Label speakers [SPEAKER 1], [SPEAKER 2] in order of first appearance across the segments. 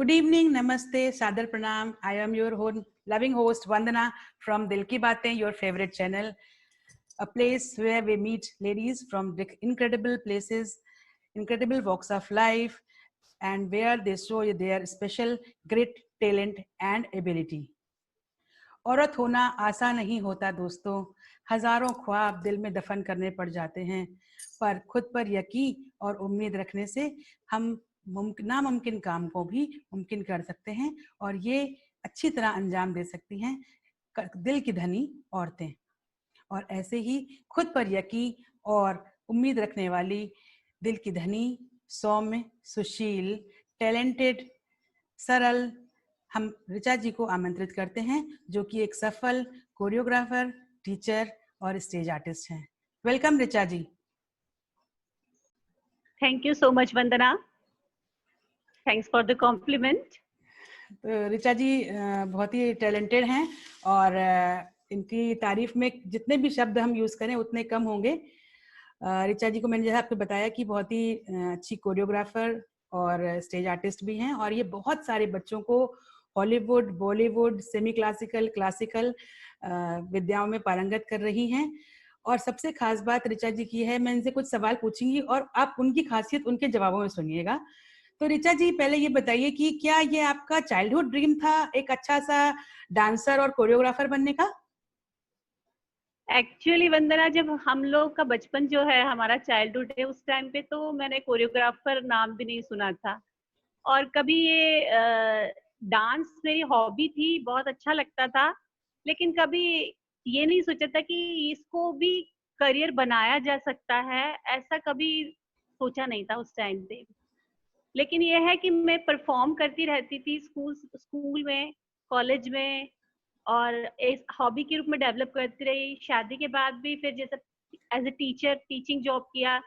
[SPEAKER 1] Good evening, namaste, sadar pranam. I am your loving host Vandana from Dil Ki Baatein, your favorite channel, a place where we meet ladies from incredible places, incredible walks of life, and where they show their special grit, talent and ability. औरत होना आसान नहीं होता दोस्तों, हजारों ख्वाब दिल में दफन करने पड़ जाते हैं, पर खुद पर यकीन और उम्मीद रखने से हम नामुमकिन काम को भी मुमकिन कर सकते हैं और ये अच्छी तरह अंजाम दे सकती हैं दिल की धनी औरतें। और ऐसे ही खुद पर यकीन और उम्मीद रखने वाली दिल की धनी, सौम्य, सुशील, टैलेंटेड, सरल हम ऋचा जी को आमंत्रित करते हैं, जो कि एक सफल कोरियोग्राफर, टीचर और स्टेज आर्टिस्ट हैं। Welcome Richa ji.
[SPEAKER 2] Thank you so much Vandana, thanks for the compliment.
[SPEAKER 1] तो ऋचा जी बहुत ही टैलेंटेड हैं और इनकी तारीफ में जितने भी शब्द हम यूज करें उतने कम होंगे। ऋचा जी को मैंने जैसा आपको बताया कि बहुत ही अच्छी कोरियोग्राफर और स्टेज आर्टिस्ट भी हैं और ये बहुत सारे बच्चों को Hollywood, Bollywood, semi classical, classical विद्याओं में पारंगत कर रही हैं। और सबसे खास बात ऋचा जी की है, मैं इनसे कुछ सवाल पूछूंगी और आप उनकी खासियत उनके जवाबों में सुनिएगा। तो ऋचा जी पहले ये बताइए कि क्या ये आपका चाइल्डहुड ड्रीम था एक अच्छा सा डांसर और कोरियोग्राफर बनने का?
[SPEAKER 2] एक्चुअली वंदना, जब हम लोग का बचपन जो है, हमारा चाइल्डहुड है, उस टाइम पे तो मैंने कोरियोग्राफर नाम भी नहीं सुना था और कभी ये डांस मेरी हॉबी थी, बहुत अच्छा लगता था, लेकिन कभी ये नहीं सोचा था कि इसको भी करियर बनाया जा सकता है, ऐसा कभी सोचा नहीं था उस टाइम पे। लेकिन ये है कि मैं परफॉर्म करती रहती थी स्कूल में, कॉलेज में, और एक हॉबी के रूप में डेवलप करती रही। शादी के बाद भी फिर जैसे as a teacher teaching job किया,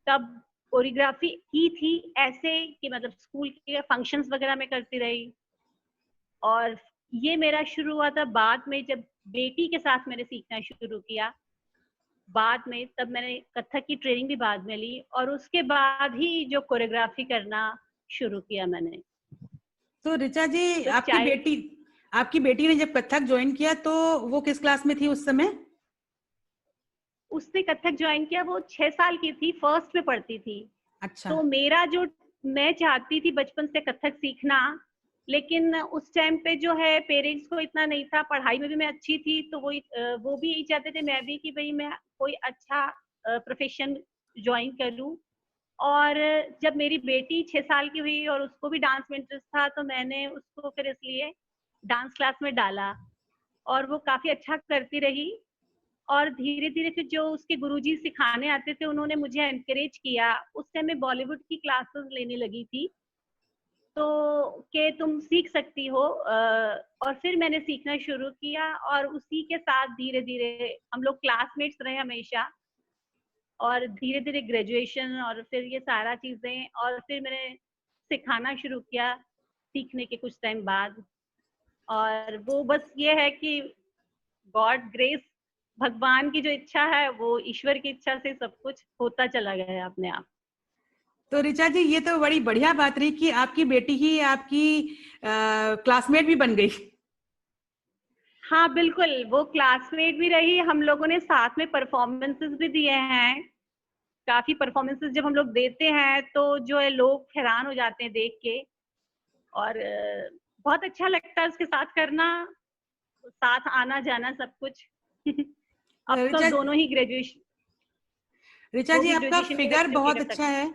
[SPEAKER 2] तब कोरियोग्राफी की थी ऐसे कि मतलब स्कूल के फंक्शंस वगैरह में करती रही। और ये मेरा शुरू हुआ था बाद में, जब बेटी के साथ मैंने सीखना शुरू किया बाद में, तब मैंने कथक की ट्रेनिंग भी बाद में ली और उसके बाद ही जो कोरियोग्राफी करना शुरू किया मैंने।
[SPEAKER 1] तो ऋचा जी
[SPEAKER 2] तो
[SPEAKER 1] आपकी बेटी ने जब कथक ज्वाइन किया तो वो किस क्लास में थी उस समय?
[SPEAKER 2] उसने कथक ज्वाइन किया, वो 6 साल की थी, फर्स्ट में पढ़ती थी।
[SPEAKER 1] अच्छा।
[SPEAKER 2] तो मेरा जो, मैं चाहती थी बचपन से कथक सीखना, लेकिन उस टाइम पे जो है पेरेंट्स को इतना नहीं था, पढ़ाई में भी मैं अच्छी थी, तो वो भी यही चाहते थे, मैं भी, कि भाई मैं कोई अच्छा प्रोफेशन ज्वाइन करूं। और जब मेरी बेटी 6 साल की हुई और उसको भी डांस में इंटरेस्ट था, तो मैंने उसको फिर इसलिए डांस क्लास में डाला और वो काफी अच्छा करती रही। और धीरे धीरे फिर जो उसके गुरुजी सिखाने आते थे, उन्होंने मुझे एनकरेज किया। उस टाइम मैं बॉलीवुड की क्लासेस लेने लगी थी, तो कि तुम सीख सकती हो, और फिर मैंने सीखना शुरू किया और उसी के साथ धीरे धीरे हम लोग क्लासमेट्स रहे हमेशा, और धीरे धीरे ग्रेजुएशन और फिर ये सारा चीजें, और फिर मैंने सिखाना शुरू किया सीखने के कुछ टाइम बाद। और वो बस ये है कि गॉड ग्रेस, भगवान की जो इच्छा है, वो ईश्वर की इच्छा से सब कुछ होता चला गया है अपने आप।
[SPEAKER 1] तो ऋचा जी ये तो बड़ी बढ़िया बात रही कि आपकी बेटी ही आपकी क्लासमेट भी बन गई।
[SPEAKER 2] हाँ बिल्कुल, वो क्लासमेट भी रही, हम लोगों ने साथ में परफॉर्मेंसेस भी दिए हैं। काफी परफॉर्मेंसेस जब हम लोग देते हैं तो जो है लोग हैरान हो जाते हैं देख के, और बहुत अच्छा लगता है उसके साथ करना, साथ आना जाना सब कुछ। अब तो दोनों ही ग्रेजुएशन,
[SPEAKER 1] ऋचा जी आपका फिगर बहुत अच्छा है।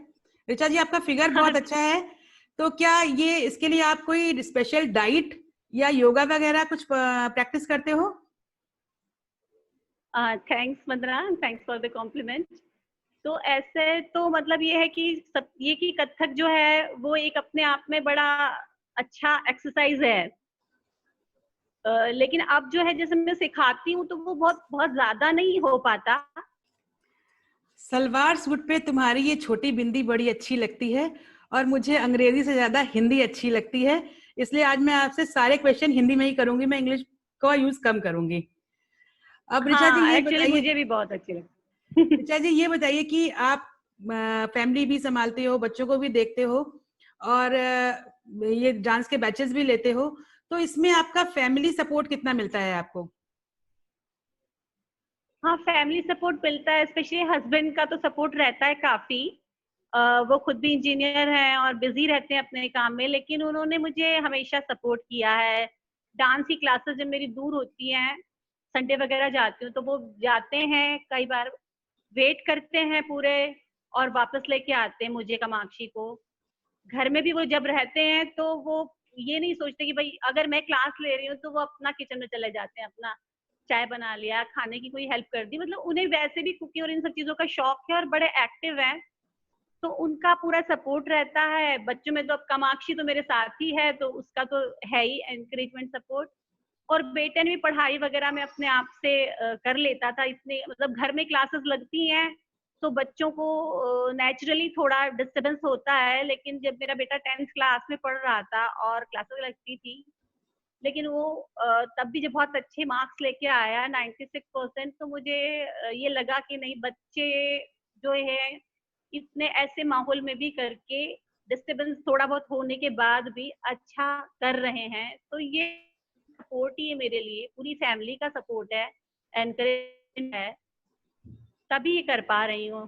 [SPEAKER 1] ऋचा जी आपका फिगर बहुत अच्छा है, तो क्या ये इसके लिए आप कोई स्पेशल डाइट या योगा वगैरह कुछ प्रैक्टिस करते हो?
[SPEAKER 2] Thanks Vandana, thanks for the compliment. तो ऐसे तो मतलब ये है कि ये कि कथक जो है वो एक अपने आप में बड़ा अच्छा एक्सरसाइज है, लेकिन अब जो है जैसे मैं सिखाती हूँ तो वो बहुत बहुत ज्यादा नहीं हो पाता।
[SPEAKER 1] सलवार सूट पे तुम्हारी ये छोटी बिंदी बड़ी अच्छी लगती है और मुझे अंग्रेजी से ज्यादा हिंदी अच्छी लगती है, इसलिए आज मैं आपसे सारे क्वेश्चन हिंदी में ही करूंगी, मैं इंग्लिश का यूज कम करूंगी। अब ऋचा जी ये बताइए,
[SPEAKER 2] मुझे भी बहुत अच्छी लगती है।
[SPEAKER 1] ऋचा जी ये बताइए कि आप फैमिली भी संभालते हो, बच्चों को भी देखते हो, और ये डांस के बैचेस भी लेते हो, तो इसमें आपका फैमिली सपोर्ट कितना मिलता है आपको?
[SPEAKER 2] हाँ, फैमिली सपोर्ट मिलता है, स्पेशली हस्बैंड का तो सपोर्ट रहता है काफी। वो खुद भी इंजीनियर हैं और बिजी रहते हैं अपने काम में, लेकिन उन्होंने मुझे हमेशा सपोर्ट किया है। डांस की क्लासेस जब मेरी दूर होती हैं, संडे वगैरह जाती हूँ, तो वो जाते हैं, कई बार वेट करते हैं पूरे, और वापस लेके आते हैं मुझे, कामाक्षी को। घर में भी वो जब रहते हैं तो वो ये नहीं सोचते कि भाई अगर मैं क्लास ले रही हूँ तो वो अपना किचन में चले जाते हैं, अपना चाय बना लिया, खाने की कोई हेल्प कर दी। मतलब उन्हें वैसे भी कुकिंग और इन सब चीजों का शौक है और बड़े एक्टिव हैं, तो उनका पूरा सपोर्ट रहता है। बच्चों में तो अब कामाक्षी तो मेरे साथ ही है, तो उसका तो है ही एनकरेजमेंट सपोर्ट। और बेटे ने भी पढ़ाई वगैरह में अपने आप से कर लेता था। इतने मतलब घर में क्लासेस लगती हैं तो बच्चों को नेचुरली थोड़ा डिस्टर्बेंस होता है, लेकिन जब मेरा बेटा 10th क्लास में पढ़ रहा था और क्लासेस लगती थी, लेकिन वो तब भी जब बहुत अच्छे मार्क्स लेके आया 96%, तो मुझे ये लगा कि नहीं, बच्चे जो है इतने ऐसे माहौल में भी करके डिस्टर्बेंस थोड़ा बहुत होने के बाद भी अच्छा कर रहे हैं। तो ये सपोर्ट ही है मेरे लिए, पूरी फैमिली का सपोर्ट है, एनकरेज है, तभी ये कर पा रही हूँ।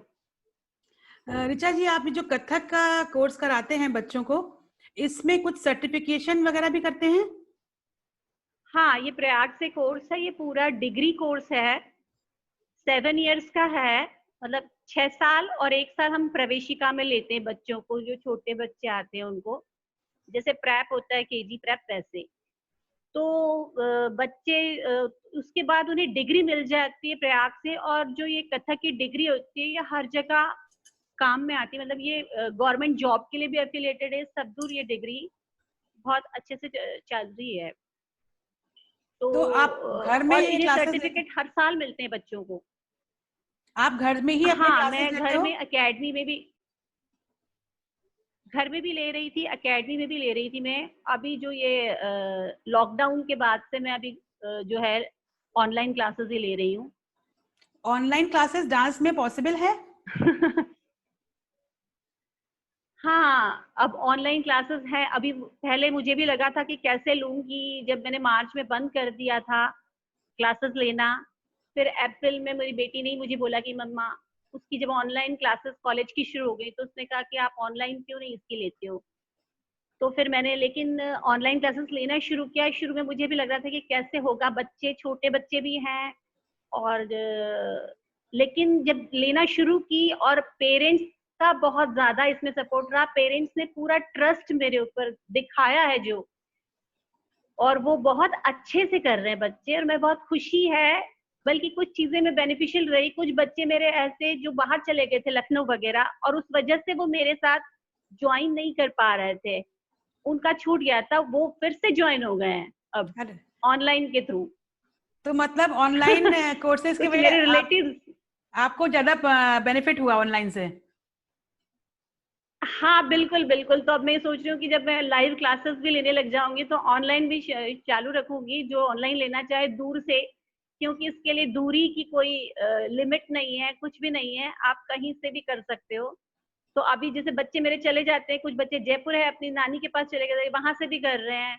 [SPEAKER 1] ऋचा जी, आप जो कथक का कोर्स कराते हैं बच्चों को, इसमें कुछ सर्टिफिकेशन वगैरह भी करते हैं?
[SPEAKER 2] हाँ, ये प्रयाग से कोर्स है, ये पूरा डिग्री कोर्स है, 7 इयर्स का है। मतलब 6 साल और 1 साल हम प्रवेशिका में लेते हैं बच्चों को, जो छोटे बच्चे आते हैं उनको, जैसे प्रेप होता है, केजी प्रेप, वैसे। तो बच्चे उसके बाद उन्हें डिग्री मिल जाती है प्रयाग से, और जो ये कथक की डिग्री होती है ये हर जगह काम में आती है। मतलब ये गवर्नमेंट जॉब के लिए भी एफिलिएटेड है, सब दूर ये डिग्री बहुत अच्छे से चल रही है। तो
[SPEAKER 1] तो आप घर में
[SPEAKER 2] और
[SPEAKER 1] ये
[SPEAKER 2] इन्हें
[SPEAKER 1] क्लासेस लेते,
[SPEAKER 2] सर्टिफिकेट हर साल मिलते हैं बच्चों को।
[SPEAKER 1] आप घर में ही अपने
[SPEAKER 2] हाँ,
[SPEAKER 1] क्लासेस
[SPEAKER 2] मैं
[SPEAKER 1] लेते
[SPEAKER 2] घर
[SPEAKER 1] हो?
[SPEAKER 2] में एकेडमी में भी, घर में भी ले रही थी, एकेडमी में भी ले रही थी मैं। अभी जो ये लॉकडाउन के बाद से मैं अभी जो है ऑनलाइन क्लासेस ही ले रही हूँ।
[SPEAKER 1] ऑनलाइन क्लासेस डांस में पॉसिबल है?
[SPEAKER 2] हाँ, अब ऑनलाइन क्लासेस हैं। अभी पहले मुझे भी लगा था कि कैसे लूंगी, जब मैंने मार्च में बंद कर दिया था क्लासेस लेना। फिर अप्रैल में मेरी बेटी ने मुझे बोला कि मम्मा, उसकी जब ऑनलाइन क्लासेस कॉलेज की शुरू हो गई, तो उसने कहा कि आप ऑनलाइन क्यों नहीं इसकी लेते हो। तो फिर मैंने लेकिन ऑनलाइन क्लासेस लेना शुरू किया। शुरू में मुझे भी लग रहा था कि कैसे होगा, बच्चे छोटे बच्चे भी हैं, और लेकिन जब लेना शुरू की और पेरेंट्स का बहुत ज्यादा इसमें सपोर्ट रहा, पेरेंट्स ने पूरा ट्रस्ट मेरे ऊपर दिखाया है जो, और वो बहुत अच्छे से कर रहे हैं बच्चे, और मैं बहुत खुशी है। बल्कि कुछ चीजें में बेनिफिशियल रही, कुछ बच्चे मेरे ऐसे जो बाहर चले गए थे लखनऊ वगैरह, और उस वजह से वो मेरे साथ ज्वाइन नहीं कर पा रहे थे, उनका छूट गया था, वो फिर से ज्वाइन हो गए हैं अब
[SPEAKER 1] अरे,
[SPEAKER 2] ऑनलाइन के थ्रू।
[SPEAKER 1] तो मतलब ऑनलाइन कोर्सेज की
[SPEAKER 2] कुछ
[SPEAKER 1] वजह
[SPEAKER 2] मेरे
[SPEAKER 1] आप,
[SPEAKER 2] रिलेटिव,
[SPEAKER 1] आपको ज्यादा बेनिफिट हुआ ऑनलाइन से?
[SPEAKER 2] हाँ बिल्कुल बिल्कुल। तो अब मैं सोच रही हूँ कि जब मैं लाइव क्लासेस भी लेने लग जाऊंगी तो ऑनलाइन भी चालू रखूंगी, जो ऑनलाइन लेना चाहे दूर से, क्योंकि इसके लिए दूरी की कोई लिमिट नहीं है, कुछ भी नहीं है, आप कहीं से भी कर सकते हो। तो अभी जैसे बच्चे मेरे चले जाते हैं, कुछ बच्चे जयपुर है अपनी नानी के पास चले गए, वहां से भी कर रहे हैं।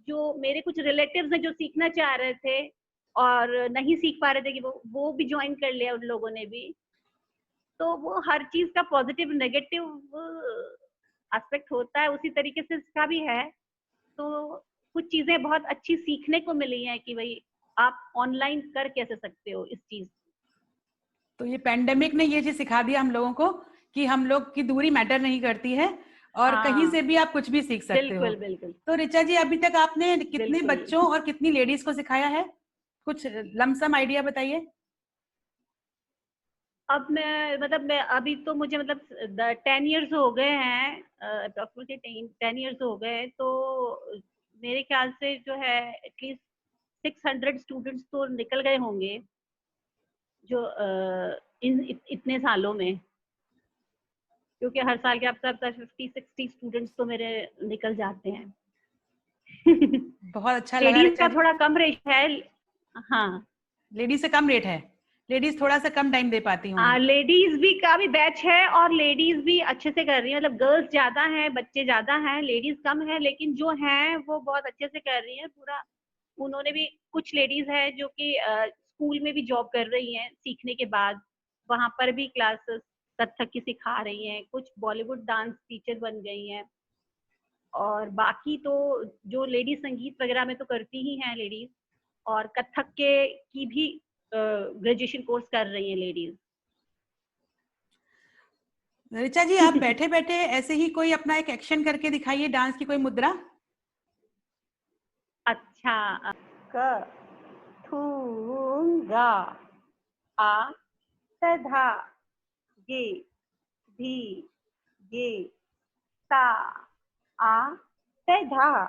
[SPEAKER 2] जो मेरे कुछ रिलेटिव्स हैं जो सीखना चाह रहे थे और नहीं सीख पा रहे थे, कि वो भी ज्वाइन कर लिया उन लोगों ने भी। तो वो हर चीज का पॉजिटिव नेगेटिव एस्पेक्ट होता है, उसी तरीके से इसका भी है। तो कुछ चीजें बहुत अच्छी सीखने को मिली हैं कि भाई आप ऑनलाइन कर कैसे सकते हो इस चीज।
[SPEAKER 1] तो ये पेंडेमिक ने ये चीज सिखा दिया हम लोगों को कि हम लोग की दूरी मैटर नहीं करती है, और कहीं से
[SPEAKER 2] हाँ
[SPEAKER 1] भी आप कुछ भी सीख सकते हो।
[SPEAKER 2] बिल्कुल बिल्कुल
[SPEAKER 1] तो ऋचा जी, अभी तक आपने कितने
[SPEAKER 2] बिल्कुल।
[SPEAKER 1] बच्चों और कितनी लेडीज को सिखाया है? कुछ लमसम आइडिया बताइए।
[SPEAKER 2] अब मैं मतलब मैं अभी तो मुझे मतलब 10 इयर्स हो गए हैं, अप्रोक्सीमेटली 10 इयर्स हो गए हैं, तो मेरे ख्याल से जो है एटलीस्ट 600 स्टूडेंट्स तो निकल गए होंगे, जो इतने सालों में। क्योंकि हर साल के आप 50-60 स्टूडेंट्स तो मेरे निकल जाते हैं।
[SPEAKER 1] बहुत अच्छा लगा
[SPEAKER 2] लेडीज
[SPEAKER 1] ऋचा
[SPEAKER 2] का
[SPEAKER 1] जी।
[SPEAKER 2] थोड़ा कम रेट है। हाँ
[SPEAKER 1] लेडीज से कम रेट है? लेडीज थोड़ा सा कम टाइम दे पाती होंगी।
[SPEAKER 2] लेडीज भी का भी बैच है और लेडीज भी अच्छे से कर रही है, मतलब गर्ल्स ज्यादा हैं, बच्चे ज्यादा हैं, लेडीज कम है, लेकिन जो हैं वो बहुत अच्छे से कर रही हैं पूरा। उन्होंने भी, कुछ लेडीज है जो कि स्कूल में भी जॉब कर रही हैं सीखने के बाद, वहां पर भी क्लासेस कथक की सिखा रही हैं, कुछ बॉलीवुड डांस टीचर बन गई हैं, और बाकी तो जो लेडीज संगीत वगैरह में तो करती ही हैं लेडीज, और कथक के की भी ग्रेजुएशन कोर्स कर रही हैं लेडीज।
[SPEAKER 1] ऋचा जी, आप बैठे बैठे ऐसे ही कोई अपना एक एक्शन करके दिखाइए, डांस की कोई मुद्रा।
[SPEAKER 2] अच्छा, क थूंगा, आ तधा, गे भी, गे ता, आ तधा,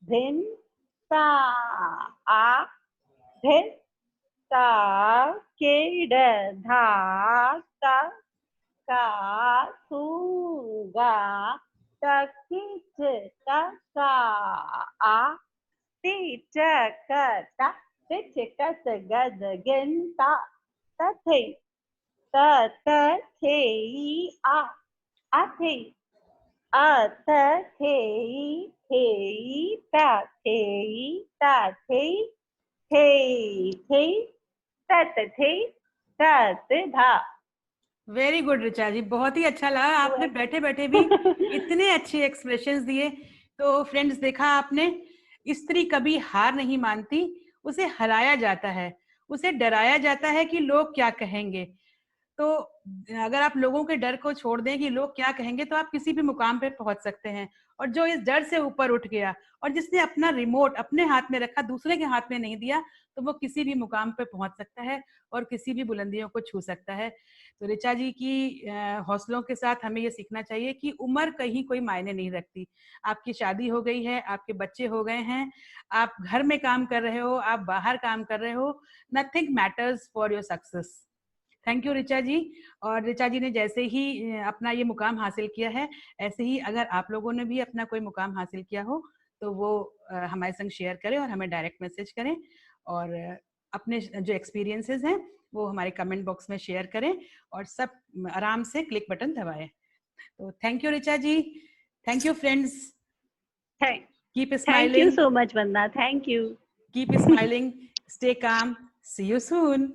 [SPEAKER 2] धिन ता, आ धिन ता, के धा ता, का थूंगा, तकिच का, आ ती चकता, तिचकत गद गिनता, तथे तथे आ अथे अतथे थे तथे तथे थे तथे तथा।
[SPEAKER 1] वेरी गुड ऋचा जी, बहुत ही अच्छा लगा, आपने बैठे बैठे भी इतने अच्छे एक्सप्रेशंस दिए। तो फ्रेंड्स, देखा आपने, स्त्री कभी हार नहीं मानती, उसे हराया जाता है, उसे डराया जाता है कि लोग क्या कहेंगे। तो अगर आप लोगों के डर को छोड़ दें कि लोग क्या कहेंगे, तो आप किसी भी मुकाम पे पहुंच सकते हैं। और जो इस डर से ऊपर उठ गया और जिसने अपना रिमोट अपने हाथ में रखा, दूसरे के हाथ में नहीं दिया, तो वो किसी भी मुकाम पे पहुंच सकता है और किसी भी बुलंदियों को छू सकता है। तो ऋचा जी की हौसलों के साथ हमें ये सीखना चाहिए कि उम्र कहीं कोई मायने नहीं रखती। आपकी शादी हो गई है, आपके बच्चे हो गए हैं, आप घर में काम कर रहे हो, आप बाहर काम कर रहे हो, nothing matters for your success. Thank you Richa ji. और ऋचा जी ने जैसे ही अपना ये मुकाम हासिल किया है, ऐसे ही अगर आप लोगों ने भी अपना कोई मुकाम हासिल किया हो तो वो हमारे संग शेयर करें और हमें डायरेक्ट मैसेज करें, और अपने जो एक्सपीरियंसेस हैं वो हमारे कमेंट बॉक्स में शेयर करें, और सब आराम से क्लिक बटन दबाएं। तो thank you Richa ji, thank you friends, keep
[SPEAKER 2] thank you
[SPEAKER 1] smiling,
[SPEAKER 2] so much Vandana, thank you,
[SPEAKER 1] keep smiling, stay calm, see you soon.